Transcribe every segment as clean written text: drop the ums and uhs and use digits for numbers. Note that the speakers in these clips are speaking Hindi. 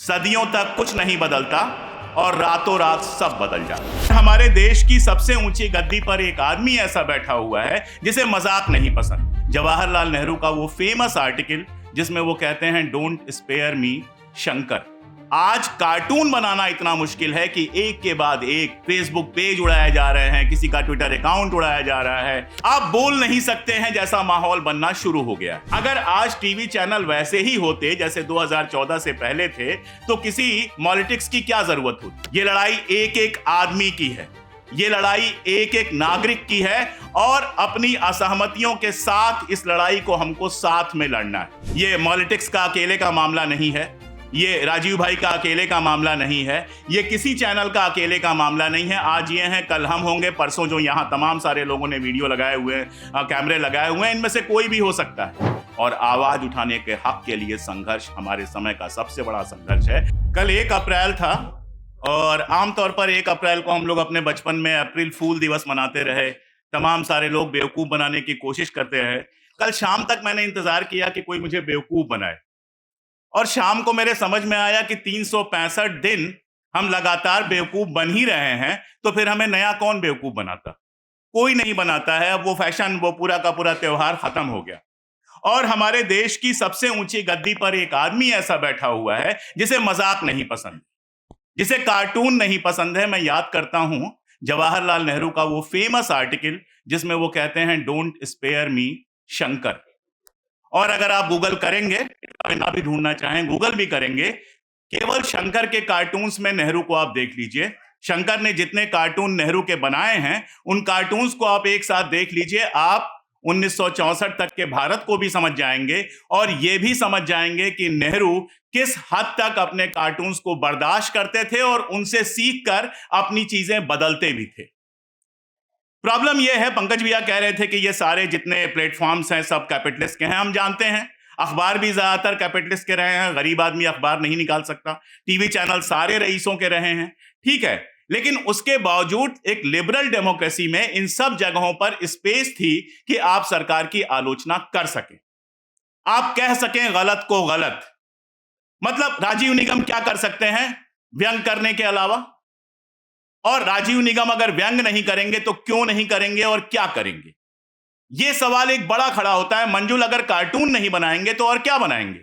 सदियों तक कुछ नहीं बदलता और रातों रात सब बदल जाता। हमारे देश की सबसे ऊंची गद्दी पर एक आदमी ऐसा बैठा हुआ है जिसे मजाक नहीं पसंद। जवाहरलाल नेहरू का वो फेमस आर्टिकल जिसमें वो कहते हैं डोंट स्पेयर मी शंकर। आज कार्टून बनाना इतना मुश्किल है कि एक के बाद एक फेसबुक पेज उड़ाए जा रहे हैं, किसी का ट्विटर अकाउंट उड़ाया जा रहा है। आप बोल नहीं सकते हैं जैसा माहौल बनना शुरू हो गया। अगर आज टीवी चैनल वैसे ही होते जैसे 2014 से पहले थे तो किसी पॉलिटिक्स की क्या जरूरत होती। ये लड़ाई एक एक आदमी की है, ये लड़ाई एक एक नागरिक की है और अपनी असहमतियों के साथ इस लड़ाई को हमको साथ में लड़ना है। ये पॉलिटिक्स का अकेले का मामला नहीं है, ये राजीव भाई का अकेले का मामला नहीं है, ये किसी चैनल का अकेले का मामला नहीं है। आज ये हैं, कल हम होंगे, परसों जो यहाँ तमाम सारे लोगों ने वीडियो लगाए हुए हैं, कैमरे लगाए हुए हैं, इनमें से कोई भी हो सकता है। और आवाज उठाने के हक के लिए संघर्ष हमारे समय का सबसे बड़ा संघर्ष है। कल 1 अप्रैल था और आमतौर पर 1 अप्रैल को हम लोग अपने बचपन में अप्रैल फूल दिवस मनाते रहे, तमाम सारे लोग बेवकूफ बनाने की कोशिश करते रहे। कल शाम तक मैंने इंतजार किया कि कोई मुझे बेवकूफ बनाए और शाम को मेरे समझ में आया कि 365 दिन हम लगातार बेवकूफ बन ही रहे हैं, तो फिर हमें नया कौन बेवकूफ बनाता? कोई नहीं बनाता है। अब वो फैशन, वो पूरा का पूरा त्योहार खत्म हो गया और हमारे देश की सबसे ऊंची गद्दी पर एक आदमी ऐसा बैठा हुआ है जिसे मजाक नहीं पसंद, जिसे कार्टून नहीं पसंद है। मैं याद करता हूं जवाहरलाल नेहरू का वो फेमस आर्टिकल जिसमें वो कहते हैं डोंट स्पेयर मी शंकर। और अगर आप गूगल करेंगे, ना भी ढूंढना चाहें गूगल भी करेंगे, केवल शंकर के कार्टून्स में नेहरू को आप देख लीजिए। शंकर ने जितने कार्टून नेहरू के बनाए हैं उन कार्टून्स को आप एक साथ देख लीजिए, आप 1964 तक के भारत को भी समझ जाएंगे और ये भी समझ जाएंगे कि नेहरू किस हद तक अपने कार्टून्स को बर्दाश्त करते थे और उनसे सीखकर अपनी चीजें बदलते भी थे। प्रॉब्लम यह है, पंकज भैया कह रहे थे कि ये सारे जितने प्लेटफॉर्म्स हैं सब कैपिटलिस्ट के हैं। हम जानते हैं, अखबार भी ज्यादातर कैपिटलिस्ट के रहे हैं, गरीब आदमी अखबार नहीं निकाल सकता। टीवी चैनल सारे रईसों के रहे हैं, ठीक है, लेकिन उसके बावजूद एक लिबरल डेमोक्रेसी में इन सब जगहों पर स्पेस थी कि आप सरकार की आलोचना कर सकें, आप कह सकें गलत को गलत। मतलब राजीव निगम क्या कर सकते हैं व्यंग करने के अलावा? और राजीव निगम अगर व्यंग नहीं करेंगे तो क्यों नहीं करेंगे और क्या करेंगे? यह सवाल एक बड़ा खड़ा होता है। मंजुल अगर कार्टून नहीं बनाएंगे तो और क्या बनाएंगे?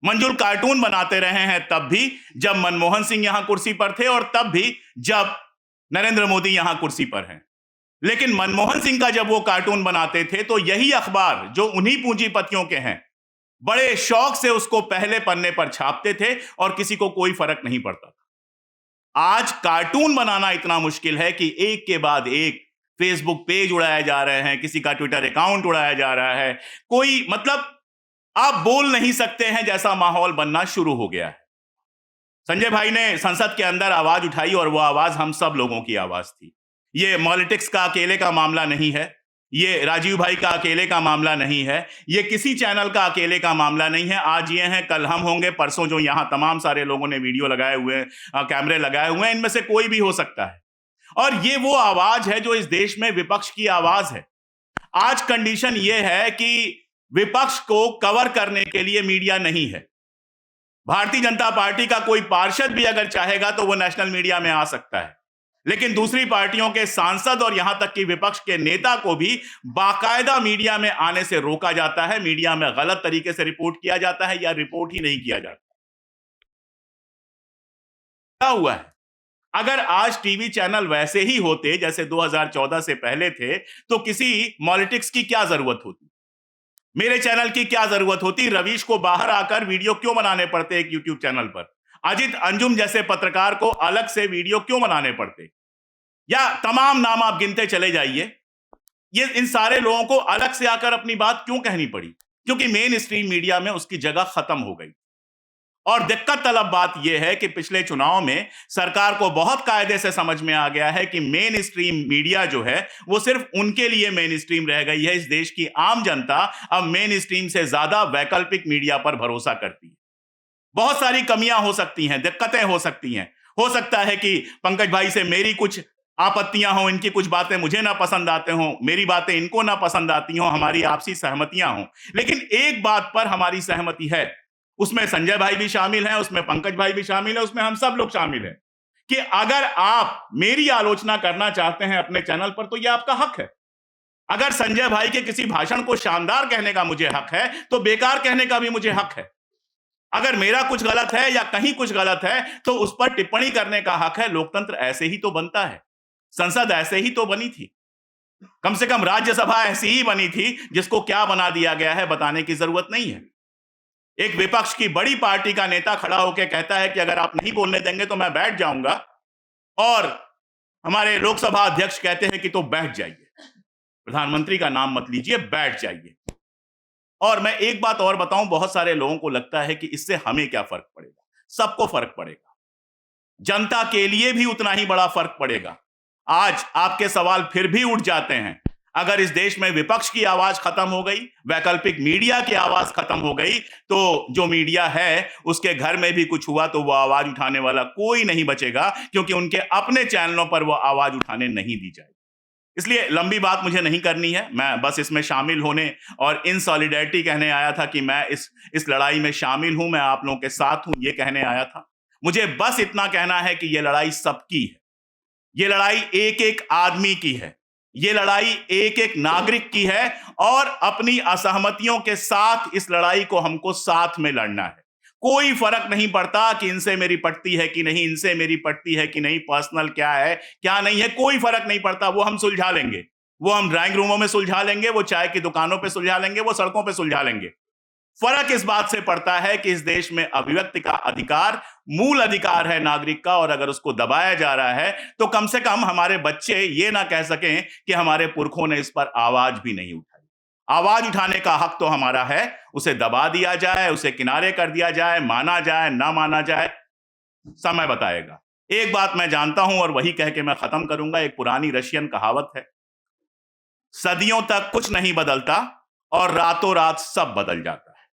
मंजुल कार्टून बनाते रहे हैं तब भी जब मनमोहन सिंह यहां कुर्सी पर थे और तब भी जब नरेंद्र मोदी यहां कुर्सी पर हैं। लेकिन मनमोहन सिंह का जब वो कार्टून बनाते थे तो यही अखबार जो उन्हीं पूंजीपतियों के हैं बड़े शौक से उसको पहले पन्ने पर छापते थे और किसी को कोई फर्क नहीं पड़ता था। आज कार्टून बनाना इतना मुश्किल है कि एक के बाद एक फेसबुक पेज उड़ाए जा रहे हैं, किसी का ट्विटर अकाउंट उड़ाया जा रहा है। कोई मतलब आप बोल नहीं सकते हैं जैसा माहौल बनना शुरू हो गया है। संजय भाई ने संसद के अंदर आवाज उठाई और वो आवाज हम सब लोगों की आवाज थी। ये पॉलिटिक्स का अकेले का मामला नहीं है, ये राजीव भाई का अकेले का मामला नहीं है, ये किसी चैनल का अकेले का मामला नहीं है। आज ये हैं, कल हम होंगे, परसों जो यहाँ तमाम सारे लोगों ने वीडियो लगाए हुए हैं, कैमरे लगाए हुए हैं, इनमें से कोई भी हो सकता है। और ये वो आवाज है जो इस देश में विपक्ष की आवाज है। आज कंडीशन ये है कि विपक्ष को कवर करने के लिए मीडिया नहीं है। भारतीय जनता पार्टी का कोई पार्षद भी अगर चाहेगा तो वो नेशनल मीडिया में आ सकता है, लेकिन दूसरी पार्टियों के सांसद और यहां तक कि विपक्ष के नेता को भी बाकायदा मीडिया में आने से रोका जाता है। मीडिया में गलत तरीके से रिपोर्ट किया जाता है या रिपोर्ट ही नहीं किया जाता। क्या हुआ है? अगर आज टीवी चैनल वैसे ही होते जैसे 2014 से पहले थे तो किसी पॉलिटिक्स की क्या जरूरत होती? मेरे चैनल की क्या जरूरत होती? रवीश को बाहर आकर वीडियो क्यों बनाने पड़ते एक यूट्यूब चैनल पर? अजित अंजुम जैसे पत्रकार को अलग से वीडियो क्यों बनाने पड़ते? या तमाम नाम आप गिनते चले जाइए, ये इन सारे लोगों को अलग से आकर अपनी बात क्यों कहनी पड़ी? क्योंकि मेन स्ट्रीम मीडिया में उसकी जगह खत्म हो गई। और दिक्कत तलब बात यह है कि पिछले चुनाव में सरकार को बहुत कायदे से समझ में आ गया है कि मेन स्ट्रीम मीडिया जो है वो सिर्फ उनके लिए मेन स्ट्रीम रह गई है। इस देश की आम जनता अब मेन स्ट्रीम से ज्यादा वैकल्पिक मीडिया पर भरोसा करती है। बहुत सारी कमियां हो सकती हैं, दिक्कतें हो सकती हैं। हो सकता है कि पंकज भाई से मेरी कुछ आपत्तियां हों, इनकी कुछ बातें मुझे ना पसंद आते हों, मेरी बातें इनको ना पसंद आती हों, हमारी आपसी सहमतियां हों, लेकिन एक बात पर हमारी सहमति है, उसमें संजय भाई भी शामिल हैं, उसमें पंकज भाई भी शामिल है, उसमें हम सब लोग शामिल हैं कि अगर आप मेरी आलोचना करना चाहते हैं अपने चैनल पर तो यह आपका हक है। अगर संजय भाई के किसी भाषण को शानदार कहने का मुझे हक है तो बेकार कहने का भी मुझे हक है। अगर मेरा कुछ गलत है या कहीं कुछ गलत है तो उस पर टिप्पणी करने का हक है। लोकतंत्र ऐसे ही तो बनता है, संसद ऐसे ही तो बनी थी, कम से कम राज्यसभा ऐसी ही बनी थी। जिसको क्या बना दिया गया है बताने की जरूरत नहीं है। एक विपक्ष की बड़ी पार्टी का नेता खड़ा होकर कहता है कि अगर आप नहीं बोलने देंगे तो मैं बैठ जाऊंगा, और हमारे लोकसभा अध्यक्ष कहते हैं कि तो बैठ जाइए, प्रधानमंत्री का नाम मत लीजिए, बैठ जाइए। और मैं एक बात और बताऊं, बहुत सारे लोगों को लगता है कि इससे हमें क्या फर्क पड़ेगा। सबको फर्क पड़ेगा, जनता के लिए भी उतना ही बड़ा फर्क पड़ेगा। आज आपके सवाल फिर भी उठ जाते हैं। अगर इस देश में विपक्ष की आवाज खत्म हो गई, वैकल्पिक मीडिया की आवाज खत्म हो गई, तो जो मीडिया है उसके घर में भी कुछ हुआ तो वो आवाज उठाने वाला कोई नहीं बचेगा, क्योंकि उनके अपने चैनलों पर वो आवाज उठाने नहीं दी जाएगी। इसलिए लंबी बात मुझे नहीं करनी है, मैं बस इसमें शामिल होने और इन सॉलिडेरिटी कहने आया था कि मैं इस लड़ाई में शामिल हूं, मैं आप लोगों के साथ हूं, ये कहने आया था। मुझे बस इतना कहना है कि ये लड़ाई सबकी है, ये लड़ाई एक एक आदमी की है, ये लड़ाई एक एक नागरिक की है, और अपनी असहमतियों के साथ इस लड़ाई को हमको साथ में लड़ना है। कोई फर्क नहीं पड़ता कि इनसे मेरी पटती है कि नहीं, इनसे मेरी पटती है कि नहीं, पर्सनल क्या है क्या नहीं है, कोई फर्क नहीं पड़ता। वो हम सुलझा लेंगे, वो हम ड्राइंग रूमों में सुलझा लेंगे, वो चाय की दुकानों पे सुलझा लेंगे, वो सड़कों पे सुलझा लेंगे। फर्क इस बात से पड़ता है कि इस देश में अभिव्यक्ति का अधिकार मूल अधिकार है नागरिक का, और अगर उसको दबाया जा रहा है तो कम से कम हमारे बच्चे ये ना कह सकें कि हमारे पुरखों ने इस पर आवाज भी नहीं उठाई। आवाज उठाने का हक तो हमारा है, उसे दबा दिया जाए, उसे किनारे कर दिया जाए, माना जाए ना माना जाए, समय बताएगा। एक बात मैं जानता हूं और वही कह के मैं खत्म करूंगा। एक पुरानी रशियन कहावत है, सदियों तक कुछ नहीं बदलता और रातों रात सब बदल जाता है।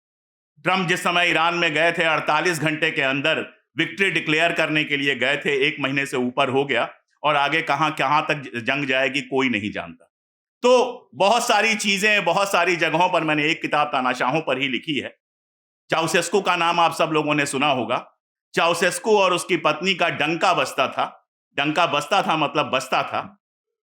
ट्रंप जिस समय ईरान में गए थे, 48 घंटे के अंदर विक्ट्री डिक्लेयर करने के लिए गए थे, 1 महीने से ऊपर हो गया, और आगे कहां तक जंग जाएगी कोई नहीं जानता। तो बहुत सारी चीजें बहुत सारी जगहों पर, मैंने एक किताब तानाशाहों पर ही लिखी है। चाउसेस्कू का नाम आप सब लोगों ने सुना होगा। चाउसेस्कू और उसकी पत्नी का डंका बसता था। डंका बसता था मतलब बसता था।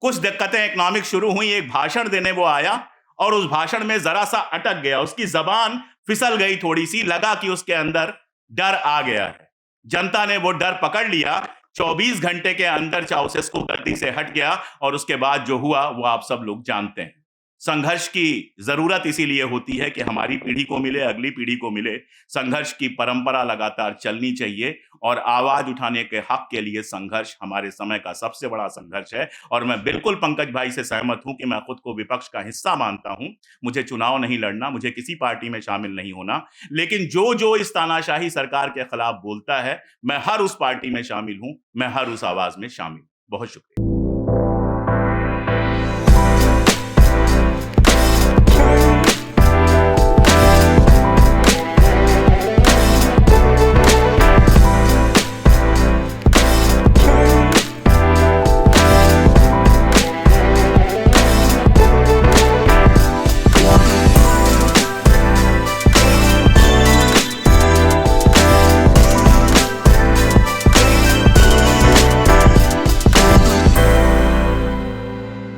कुछ दिक्कतें इकोनॉमिक शुरू हुई, एक भाषण देने वो आया और उस भाषण में जरा सा अटक गया, उसकी जबान फिसल गई थोड़ी सी, लगा कि उसके अंदर डर आ गया है। जनता ने वो डर पकड़ लिया। 24 घंटे के अंदर चाउसेस्कू गद्दी से हट गया, और उसके बाद जो हुआ वो आप सब लोग जानते हैं। संघर्ष की जरूरत इसीलिए होती है कि हमारी पीढ़ी को मिले, अगली पीढ़ी को मिले। संघर्ष की परंपरा लगातार चलनी चाहिए, और आवाज उठाने के हक के लिए संघर्ष हमारे समय का सबसे बड़ा संघर्ष है। और मैं बिल्कुल पंकज भाई से सहमत हूं कि मैं खुद को विपक्ष का हिस्सा मानता हूं। मुझे चुनाव नहीं लड़ना, मुझे किसी पार्टी में शामिल नहीं होना, लेकिन जो इस तानाशाही सरकार के खिलाफ बोलता है, मैं हर उस पार्टी में शामिल हूं, मैं हर उस आवाज में शामिल हूं। बहुत शुक्रिया।